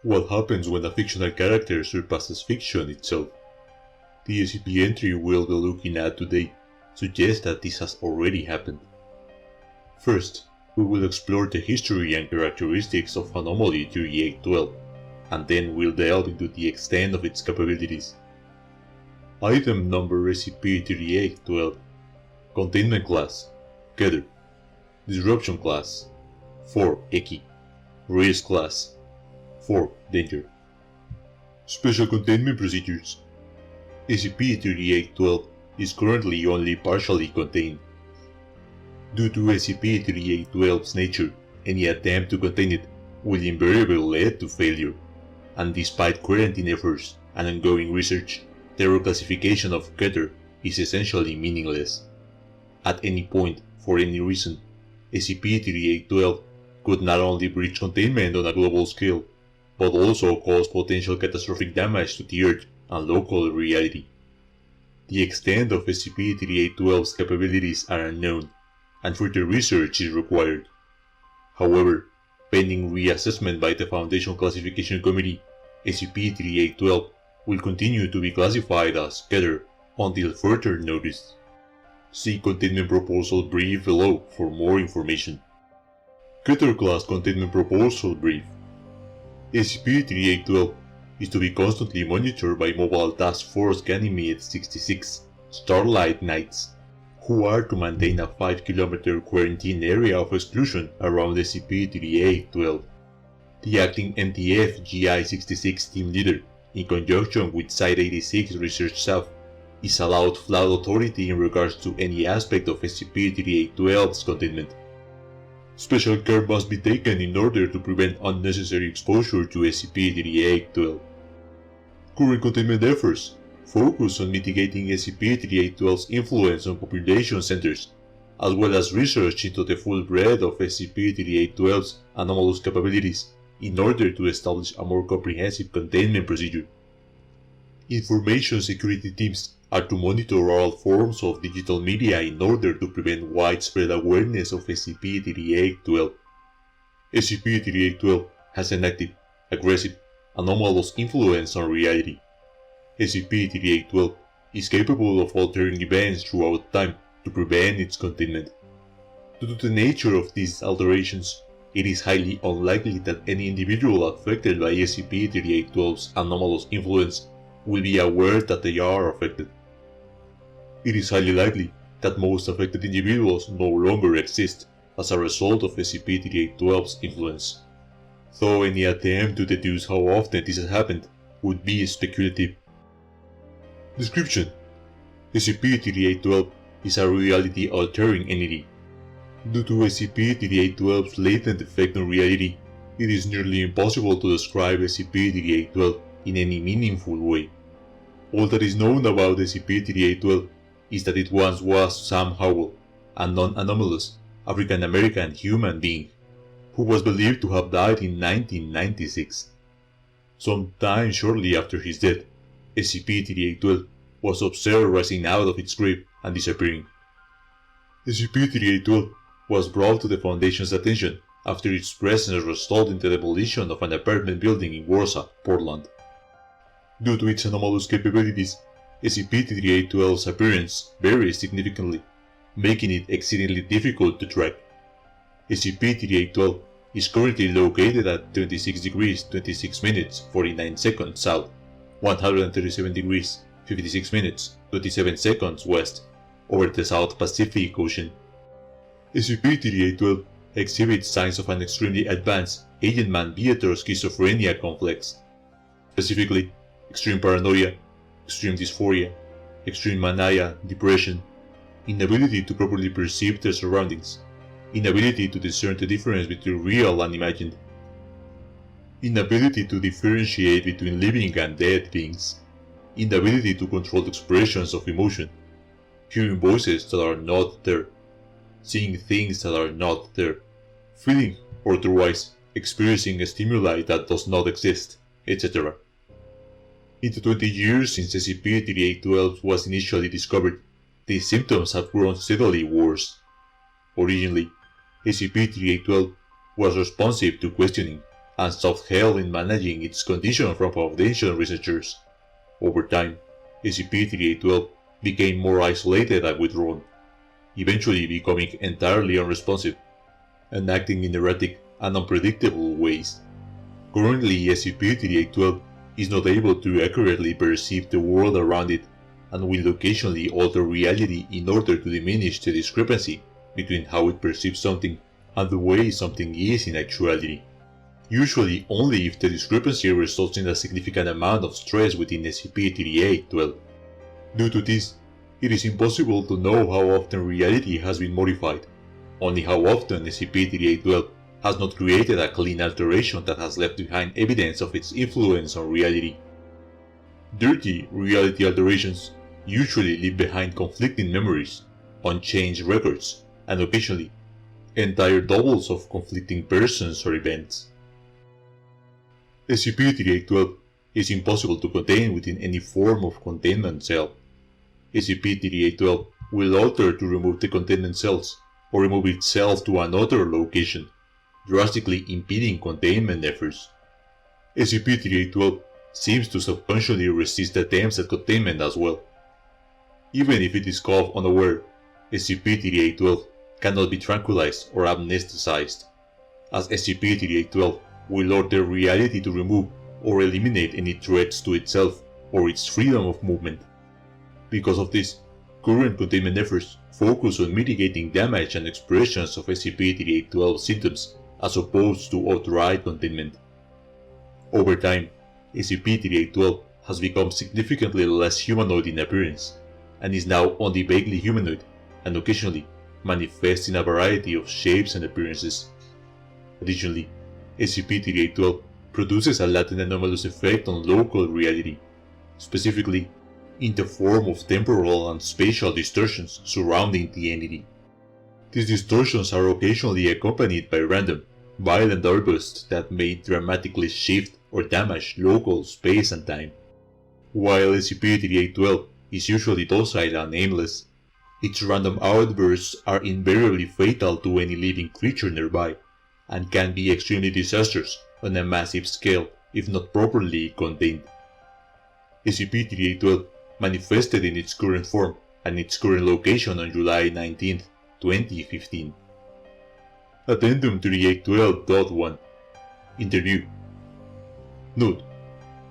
What happens when a fictional character surpasses fiction itself? The SCP entry we'll be looking at today suggests that this has already happened. First, we will explore the history and characteristics of Anomaly 3812, and then we'll delve into the extent of its capabilities. Item number SCP-3812. Containment Class Gather. Disruption Class 4 Eki. Risk Class 4 Danger. Special Containment Procedures. SCP-3812 is currently only partially contained. Due to SCP-3812's nature, any attempt to contain it will invariably lead to failure, and despite quarantine efforts and ongoing research, the reclassification of Gather is essentially meaningless. At any point, for any reason, SCP-3812 could not only breach containment on a global scale, but also cause potential catastrophic damage to the Earth and local reality. The extent of SCP-3812's capabilities are unknown, and further research is required. However, pending reassessment by the Foundation Classification Committee, SCP-3812 will continue to be classified as Gather until further notice. See Containment Proposal Brief below for more information. Gather Class Containment Proposal Brief. SCP-3812 is to be constantly monitored by Mobile Task Force Ganymede 66 Starlight Knights, who are to maintain a 5-kilometer quarantine area of exclusion around SCP-3812. The acting MTF GI-66 team leader, in conjunction with Site-86 research staff, is allowed full authority in regards to any aspect of SCP-3812's containment. Special care must be taken in order to prevent unnecessary exposure to SCP-3812. Current containment efforts focus on mitigating SCP-3812's influence on population centers, as well as research into the full breadth of SCP-3812's anomalous capabilities in order to establish a more comprehensive containment procedure. Information security teams are to monitor all forms of digital media in order to prevent widespread awareness of SCP-3812. SCP-3812 has an active, aggressive, anomalous influence on reality. SCP-3812 is capable of altering events throughout time to prevent its containment. Due to the nature of these alterations, it is highly unlikely that any individual affected by SCP-3812's anomalous influence will be aware that they are affected. It is highly likely that most affected individuals no longer exist as a result of SCP-3812's influence, though any attempt to deduce how often this has happened would be speculative. Description: SCP-3812 is a reality-altering entity. Due to SCP-3812's latent effect on reality, it is nearly impossible to describe SCP-3812 in any meaningful way. All that is known about SCP-3812 is that it once was Sam Howell, a non-anomalous African-American human being, who was believed to have died in 1996. Sometime shortly after his death, SCP-3812 was observed rising out of its grave and disappearing. SCP-3812 was brought to the Foundation's attention after its presence resulted in the demolition of an apartment building in Warsaw, Portland. Due to its anomalous capabilities, SCP-3812's appearance varies significantly, making it exceedingly difficult to track. SCP-3812 is currently located at 26 degrees 26 minutes 49 seconds south, 137 degrees 56 minutes 27 seconds west, over the South Pacific Ocean. SCP-3812 exhibits signs of an extremely advanced agent-man-mediator schizophrenia complex, specifically extreme paranoia, extreme dysphoria, extreme mania, depression, inability to properly perceive their surroundings, inability to discern the difference between real and imagined, inability to differentiate between living and dead beings, inability to control expressions of emotion, hearing voices that are not there, seeing things that are not there, feeling or otherwise experiencing a stimuli that does not exist, etc. In the 20 years since SCP-3812 was initially discovered, these symptoms have grown steadily worse. Originally, SCP-3812 was responsive to questioning and sought help in managing its condition from Foundation researchers. Over time, SCP-3812 became more isolated and withdrawn, eventually becoming entirely unresponsive and acting in erratic and unpredictable ways. Currently, SCP-3812 is not able to accurately perceive the world around it and will occasionally alter reality in order to diminish the discrepancy between how it perceives something and the way something is in actuality. Usually only if the discrepancy results in a significant amount of stress within SCP-3812. Due to this, it is impossible to know how often reality has been modified, only how often SCP-3812 has not created a clean alteration that has left behind evidence of its influence on reality. Dirty reality alterations usually leave behind conflicting memories, unchanged records, and occasionally, entire doubles of conflicting persons or events. SCP-3812 is impossible to contain within any form of containment cell. SCP-3812 will alter to remove the containment cells, or remove itself to another location, drastically impeding containment efforts. SCP-3812 seems to subconsciously resist attempts at containment as well. Even if it is caught unaware, SCP-3812 cannot be tranquilized or amnesticized, as SCP-3812 will order reality to remove or eliminate any threats to itself or its freedom of movement. Because of this, current containment efforts focus on mitigating damage and expressions of SCP-3812 symptoms as opposed to outright containment. Over time, SCP-3812 has become significantly less humanoid in appearance, and is now only vaguely humanoid, and occasionally manifests in a variety of shapes and appearances. Additionally, SCP-3812 produces a latent anomalous effect on local reality, specifically in the form of temporal and spatial distortions surrounding the entity. These distortions are occasionally accompanied by random, violent outbursts that may dramatically shift or damage local space and time. While SCP-3812 is usually docile and aimless, its random outbursts are invariably fatal to any living creature nearby, and can be extremely disastrous on a massive scale if not properly contained. SCP-3812 manifested in its current form and its current location on July 19, 2015. Addendum 3812.1 Interview. Note: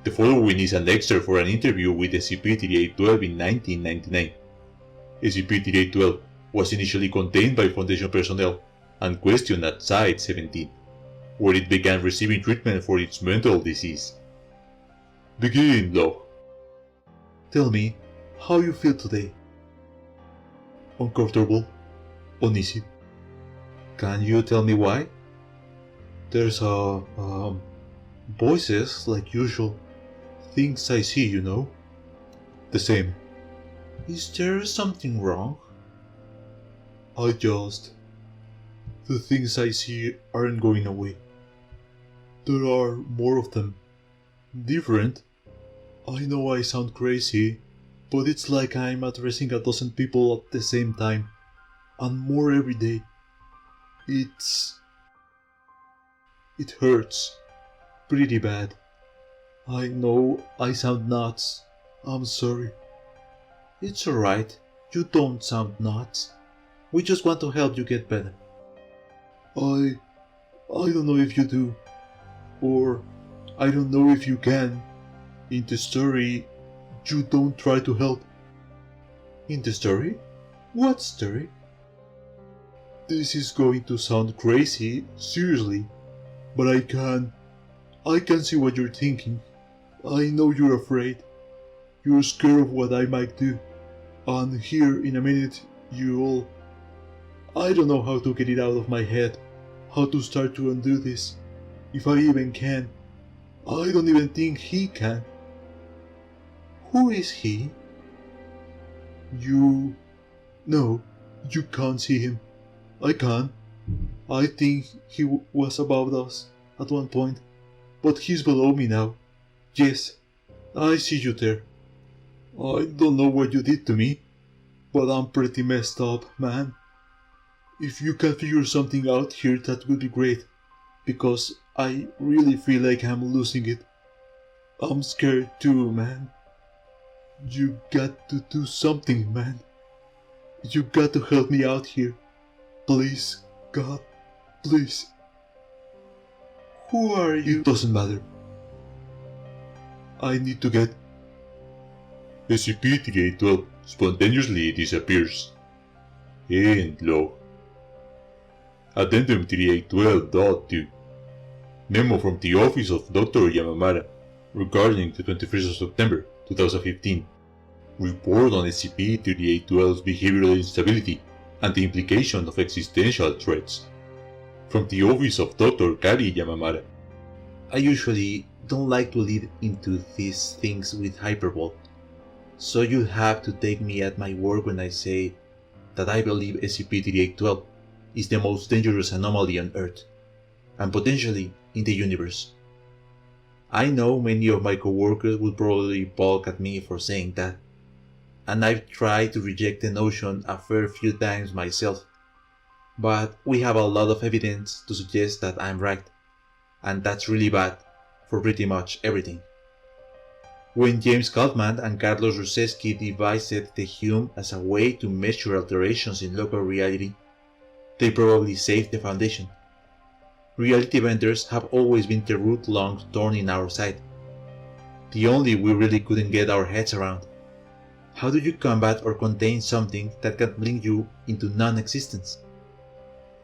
the following is an excerpt for an interview with SCP-3812 in 1999. SCP-3812 was initially contained by Foundation personnel and questioned at Site-17, where it began receiving treatment for its mental disease. Begin log. Tell me how you feel today. Uncomfortable, uneasy. Can you tell me why? There's voices like usual. Things I see, you know. The same. Is there something wrong? The things I see aren't going away. There are more of them. Different. I know I sound crazy, but it's like I'm addressing a dozen people at the same time, and more every day. It hurts. Pretty bad. I know I sound nuts. I'm sorry. It's alright. You don't sound nuts. We just want to help you get better. I don't know if you do. Or I don't know if you can. In the story, you don't try to help. In the story? What story? This is going to sound crazy, seriously, but I can see what you're thinking. I know you're afraid. You're scared of what I might do. And here in a minute, you'll... I don't know how to get it out of my head. How to start to undo this. If I even can. I don't even think he can. Who is he? You... No, you can't see him. I can. I think he was above us at one point, but he's below me now. Yes, I see you there. I don't know what you did to me, but I'm pretty messed up, man. If you can figure something out here, that would be great. because I really feel like I'm losing it. I'm scared too, man. You got to do something, man. You got to help me out here. Please, God, please. Who are you? It doesn't matter. I need to get... SCP-3812 spontaneously disappears. End log. Addendum 3812.2. Memo from the office of Dr. Yamamata regarding the 21st of September 2015. Report on SCP-3812's behavioral instability and the implication of existential threats. From the office of Dr. Kari Yamamata. I usually don't like to lead into these things with hyperbole, so you'll have to take me at my word when I say that I believe SCP-3812 is the most dangerous anomaly on Earth, and potentially in the universe. I know many of my coworkers will probably balk at me for saying that, and I've tried to reject the notion a fair few times myself, but we have a lot of evidence to suggest that I'm right, and that's really bad for pretty much everything. When James Kaufman and Carlos Ruseski devised the Hume as a way to measure alterations in local reality, they probably saved the Foundation. Reality benders have always been the root-long thorn in our side, the only we really couldn't get our heads around. How do you combat or contain something that can bring you into non-existence?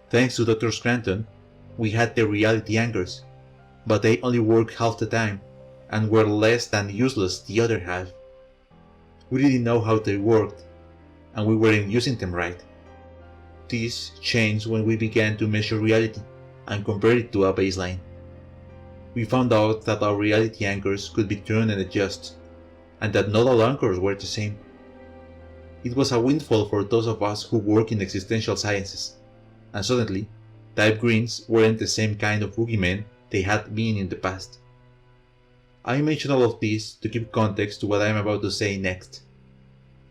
Thanks to Dr. Scranton, we had the reality anchors, but they only worked half the time and were less than useless the other half. We didn't know how they worked, and we weren't using them right. This changed when we began to measure reality and compare it to a baseline. We found out that our reality anchors could be turned and adjusted, and that not all anchors were the same. It was a windfall for those of us who work in existential sciences, and suddenly, type greens weren't the same kind of boogeymen they had been in the past. I mention all of this to give context to what I am about to say next.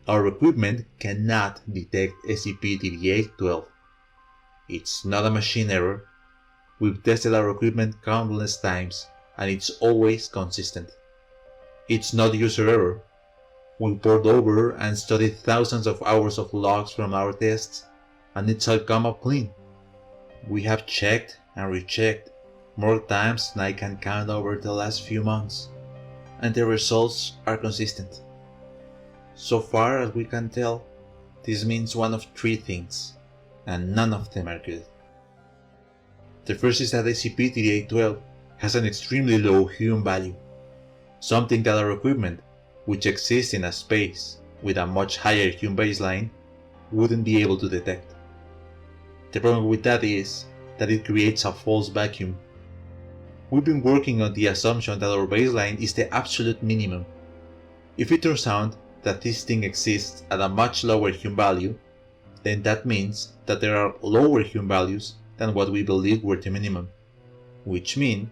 Our equipment cannot detect SCP-3812. It's not a machine error. We've tested our equipment countless times, and it's always consistent. It's not user error. We pored over and studied thousands of hours of logs from our tests, and it's all come up clean. We have checked and rechecked more times than I can count over the last few months, and the results are consistent. So far as we can tell, this means one of three things, and none of them are good. The first is that SCP-3812 has an extremely low Hume value, something that our equipment, which exists in a space with a much higher Hume baseline, wouldn't be able to detect. The problem with that is that it creates a false vacuum. We've been working on the assumption that our baseline is the absolute minimum. If it turns out that this thing exists at a much lower Hume value, then that means that there are lower Hume values than what we believed were the minimum, which means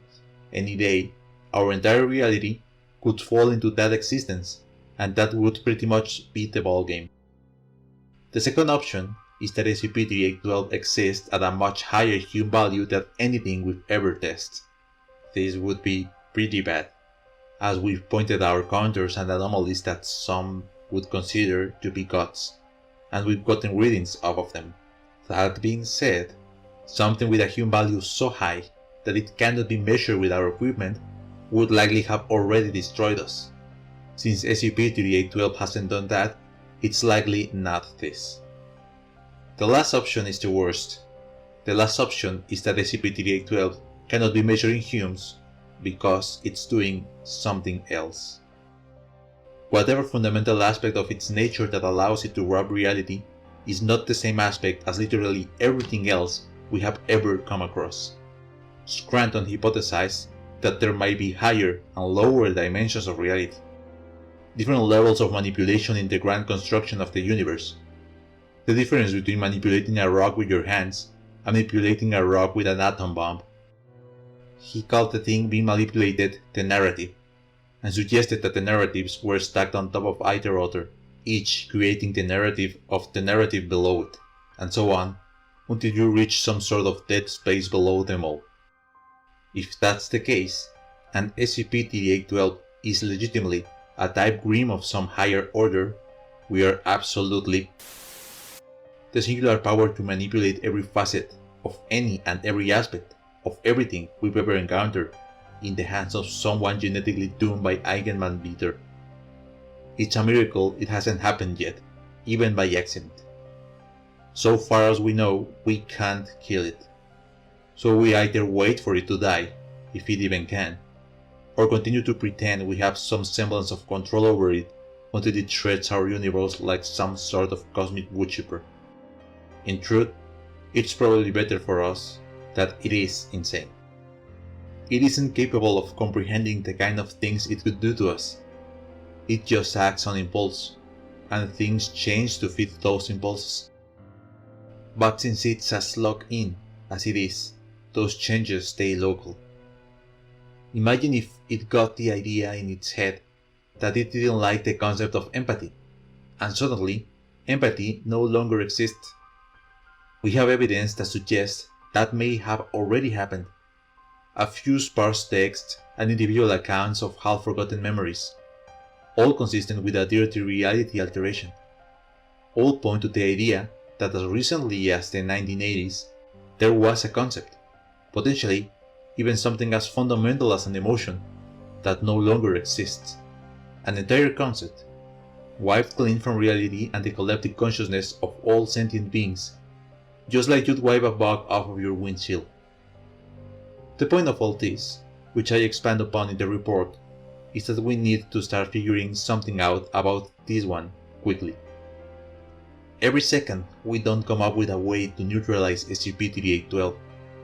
any day our entire reality could fall into that existence, and that would pretty much be the ballgame. The second option is that SCP-3812 exists at a much higher Hume value than anything we've ever tested. This would be pretty bad, as we've pointed out counters and anomalies that some would consider to be gods, and we've gotten readings off of them. That being said, something with a Hume value so high that it cannot be measured with our equipment would likely have already destroyed us. Since SCP-3812 hasn't done that, it's likely not this. The last option is the worst. The last option is that SCP-3812 cannot be measured in Humes because it's doing something else. Whatever fundamental aspect of its nature that allows it to rob reality is not the same aspect as literally everything else we have ever come across. Scranton hypothesized that there might be higher and lower dimensions of reality, different levels of manipulation in the grand construction of the universe. The difference between manipulating a rock with your hands and manipulating a rock with an atom bomb. He called the thing being manipulated the narrative, and suggested that the narratives were stacked on top of either other, each creating the narrative of the narrative below it, and so on, until you reach some sort of dead space below them all. If that's the case, and SCP-3812 is legitimately a type grim of some higher order, we are absolutely the singular power to manipulate every facet of any and every aspect of everything we've ever encountered in the hands of someone genetically doomed by Eigenman Beater. It's a miracle it hasn't happened yet, even by accident. So far as we know, we can't kill it. So we either wait for it to die, if it even can, or continue to pretend we have some semblance of control over it until it shreds our universe like some sort of cosmic woodchipper. In truth, it's probably better for us that it is insane. It isn't capable of comprehending the kind of things it could do to us. It just acts on impulse, and things change to fit those impulses. But since it's as locked in as it is, those changes stay local. Imagine if it got the idea in its head that it didn't like the concept of empathy, and suddenly, empathy no longer exists. We have evidence that suggests that may have already happened. A few sparse texts and individual accounts of half-forgotten memories, all consistent with a dirty reality alteration. All point to the idea that as recently as the 1980s, there was a concept, potentially even something as fundamental as an emotion, that no longer exists. An entire concept, wiped clean from reality and the collective consciousness of all sentient beings, just like you'd wipe a bug off of your windshield. The point of all this, which I expand upon in the report, is that we need to start figuring something out about this one quickly. Every second we don't come up with a way to neutralize SCP-3812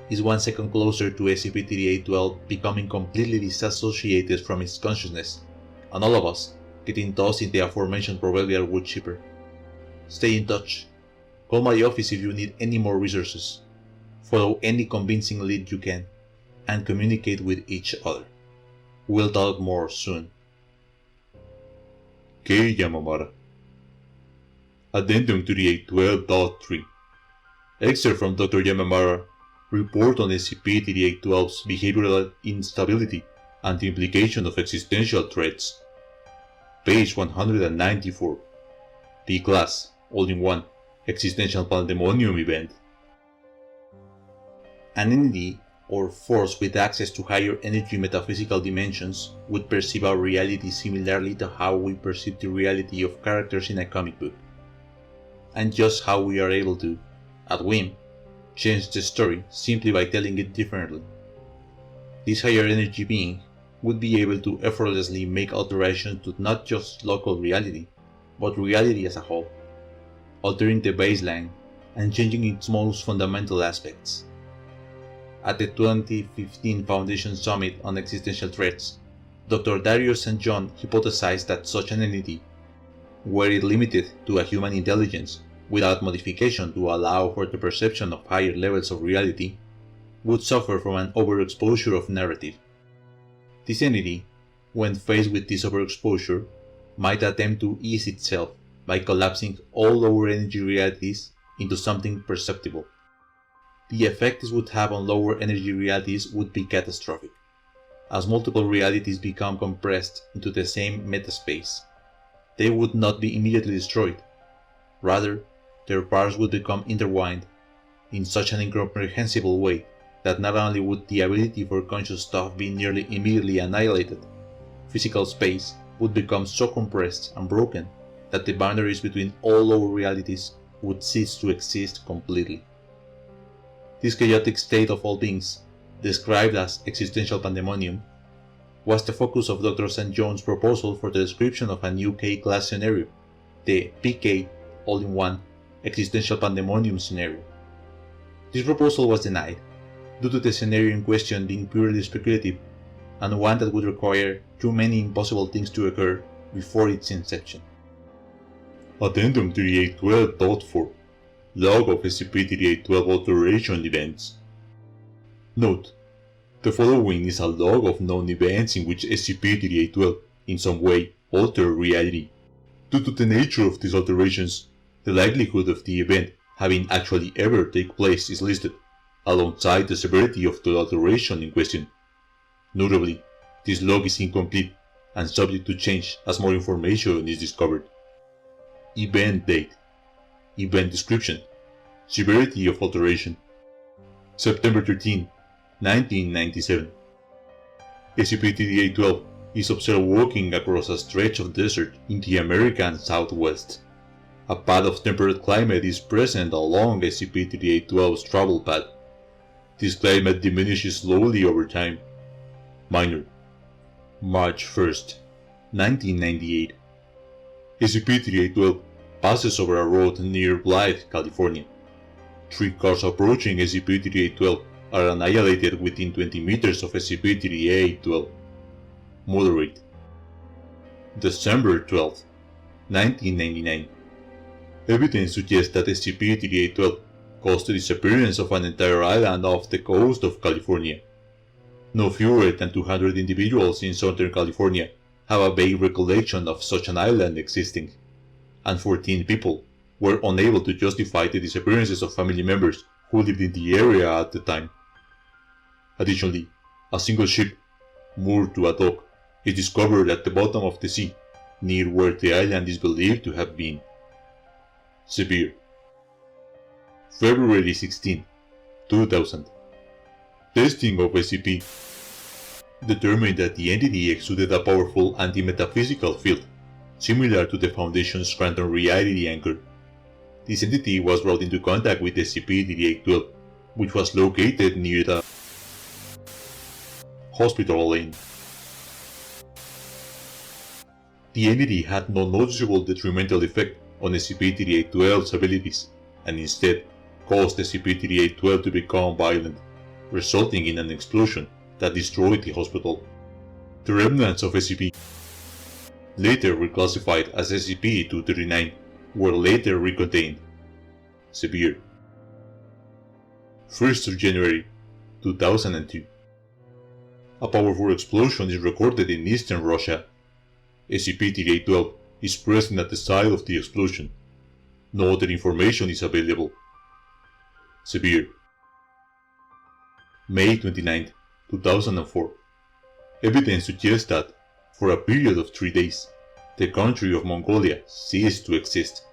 is 1 second closer to SCP-3812 becoming completely disassociated from its consciousness, and all of us getting tossed in the aforementioned proverbial woodchipper. Stay in touch. Call my office if you need any more resources. Follow any convincing lead you can, and communicate with each other. We'll talk more soon. K. Yamamura. Addendum 3812.3. Excerpt from Dr. Yamamura Report on SCP-3812's behavioral instability and the implication of existential threats. Page 194. D-Class, All-in-One, Existential Pandemonium Event. An entity or force with access to higher energy metaphysical dimensions would perceive our reality similarly to how we perceive the reality of characters in a comic book. And just how we are able to, at whim, change the story simply by telling it differently. This higher energy being would be able to effortlessly make alterations to not just local reality, but reality as a whole, altering the baseline and changing its most fundamental aspects. At the 2015 Foundation Summit on Existential Threats, Dr. Darius St. John hypothesized that such an entity, were it limited to a human intelligence without modification to allow for the perception of higher levels of reality, would suffer from an overexposure of narrative. This entity, when faced with this overexposure, might attempt to ease itself by collapsing all lower energy realities into something perceptible. The effect this would have on lower energy realities would be catastrophic, as multiple realities become compressed into the same metaspace. They would not be immediately destroyed. Rather, their parts would become intertwined in such an incomprehensible way that not only would the ability for conscious stuff be nearly immediately annihilated, physical space would become so compressed and broken that the boundaries between all lower realities would cease to exist completely. This chaotic state of all beings, described as existential pandemonium, was the focus of Dr. St. John's proposal for the description of a new K-class scenario, the PK All-in-One Existential Pandemonium scenario. This proposal was denied, due to the scenario in question being purely speculative, and one that would require too many impossible things to occur before its inception. Addendum 3812.4. Log of SCP-3812 alteration events. Note: the following is a log of known events in which SCP-3812 in some way altered reality. Due to the nature of these alterations, the likelihood of the event having actually ever take place is listed, alongside the severity of the alteration in question Notably, this log is incomplete and subject to change as more information is discovered. Event date, event description, severity of alteration. September 13, 1997. SCP-3812 is observed walking across a stretch of desert in the American Southwest. A path of temperate climate is present along SCP-3812's travel path. This climate diminishes slowly over time. Minor. March 1st, 1998. SCP-3812 passes over a road near Blythe, California. 3 cars approaching SCP-3812 are annihilated within 20 meters of SCP-3812. Moderate. December 12, 1999. Evidence suggests that SCP-3812 caused the disappearance of an entire island off the coast of California. No fewer than 200 individuals in Southern California have a vague recollection of such an island existing, and 14 people were unable to justify the disappearances of family members who lived in the area at the time. Additionally, a single ship, moored to a dock, is discovered at the bottom of the sea, near where the island is believed to have been. Severe. February 16, 2000. Testing of SCP determined that the entity exuded a powerful anti-metaphysical field, similar to the Foundation's Scranton reality anchor. This entity was brought into contact with SCP-3812, which was located near the hospital lane. The entity had no noticeable detrimental effect on SCP-3812's abilities, and instead caused SCP-3812 to become violent, resulting in an explosion that destroyed the hospital. The remnants of SCP, later reclassified as SCP-239, were later recontained. Severe. 1st of January 2002. A powerful explosion is recorded in eastern Russia. SCP-3812 is present at the site of the explosion. No other information is available. Severe. May 29, 2004. Evidence suggests that, for a period of 3 days, the country of Mongolia ceased to exist.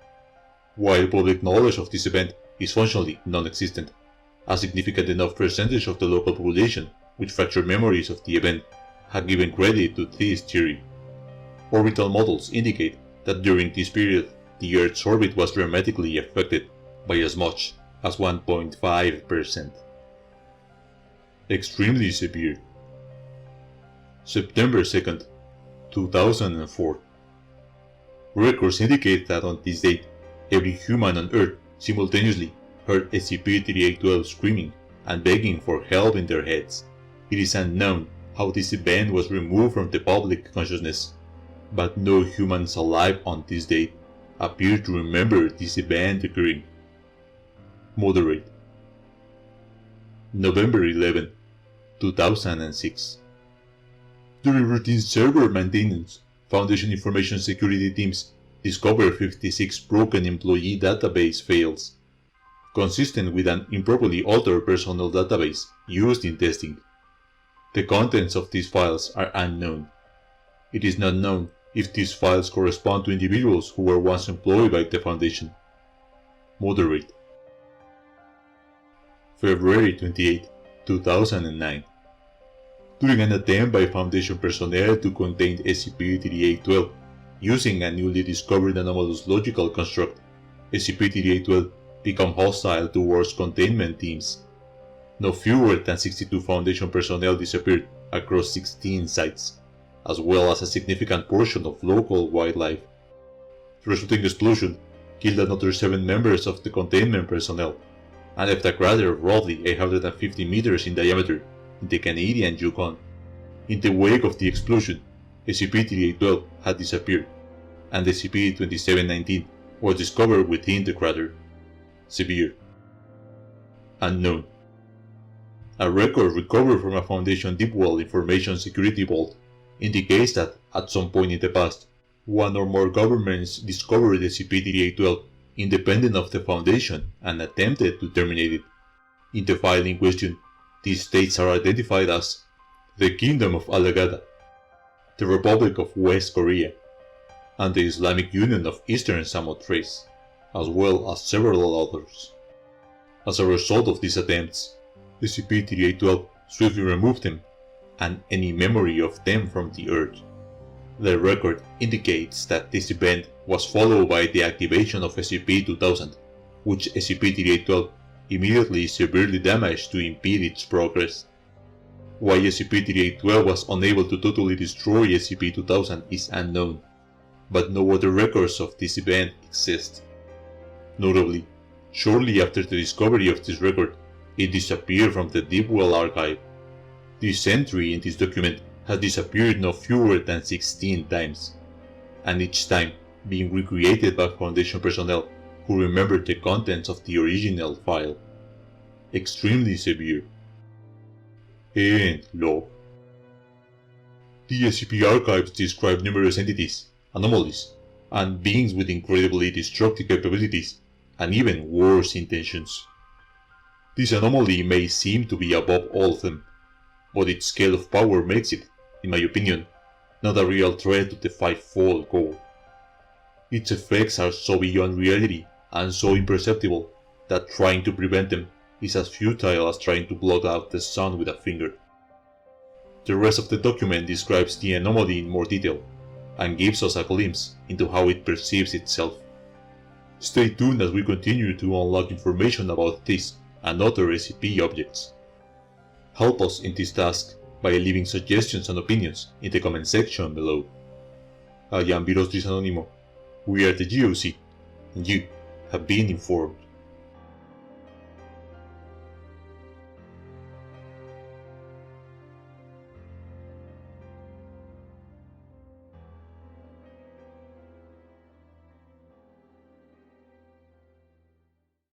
While public knowledge of this event is functionally non-existent, a significant enough percentage of the local population with fractured memories of the event have given credit to this theory. Orbital models indicate that during this period, the Earth's orbit was dramatically affected by as much as 1.5%. Extremely severe. September 2nd, 2004. Records indicate that on this date, every human on Earth simultaneously heard SCP-3812 screaming and begging for help in their heads. It is unknown how this event was removed from the public consciousness, but no humans alive on this date appear to remember this event occurring. Moderate. November 11, 2006. During routine server maintenance, Foundation Information Security teams discovered 56 broken employee database files, consistent with an improperly altered personnel database used in testing. The contents of these files are unknown. It is not known if these files correspond to individuals who were once employed by the Foundation. Moderate. February 28, 2009. During an attempt by Foundation personnel to contain SCP-3812 using a newly discovered anomalous logical construct, SCP-3812 became hostile towards containment teams. No fewer than 62 Foundation personnel disappeared across 16 sites, as well as a significant portion of local wildlife. The resulting explosion killed another 7 members of the containment personnel, and left a crater roughly 850 meters in diameter in the Canadian Yukon. In the wake of the explosion, SCP-3812 had disappeared, and SCP-2719 was discovered within the crater. Severe. Unknown. A record recovered from a Foundation Deepwell Information Security Vault indicates that, at some point in the past, one or more governments discovered SCP-3812 independent of the Foundation and attempted to terminate it. In the file in question, these states are identified as the Kingdom of Alagada, the Republic of West Korea, and the Islamic Union of Eastern Samothrace, as well as several others. As a result of these attempts, SCP-3812 swiftly removed them and any memory of them from the Earth. The record indicates that this event was followed by the activation of SCP-2000, which SCP-3812 immediately severely damaged to impede its progress. Why SCP-3812 was unable to totally destroy SCP-2000 is unknown, but no other records of this event exist. Notably, shortly after the discovery of this record, it disappeared from the Deepwell archive. This entry in this document has disappeared no fewer than 16 times, and each time being recreated by Foundation personnel who remembered the contents of the original file. Extremely severe. End log. The SCP archives describe numerous entities, anomalies, and beings with incredibly destructive capabilities, and even worse intentions. This anomaly may seem to be above all of them, but its scale of power makes it, in my opinion, not a real threat to the fivefold goal. Its effects are so beyond reality and so imperceptible that trying to prevent them is as futile as trying to blot out the sun with a finger. The rest of the document describes the anomaly in more detail and gives us a glimpse into how it perceives itself. Stay tuned as we continue to unlock information about this and other SCP objects. Help us in this task by leaving suggestions and opinions in the comment section below. I am Virostris Anónimo. We are the GOC, and you have been informed.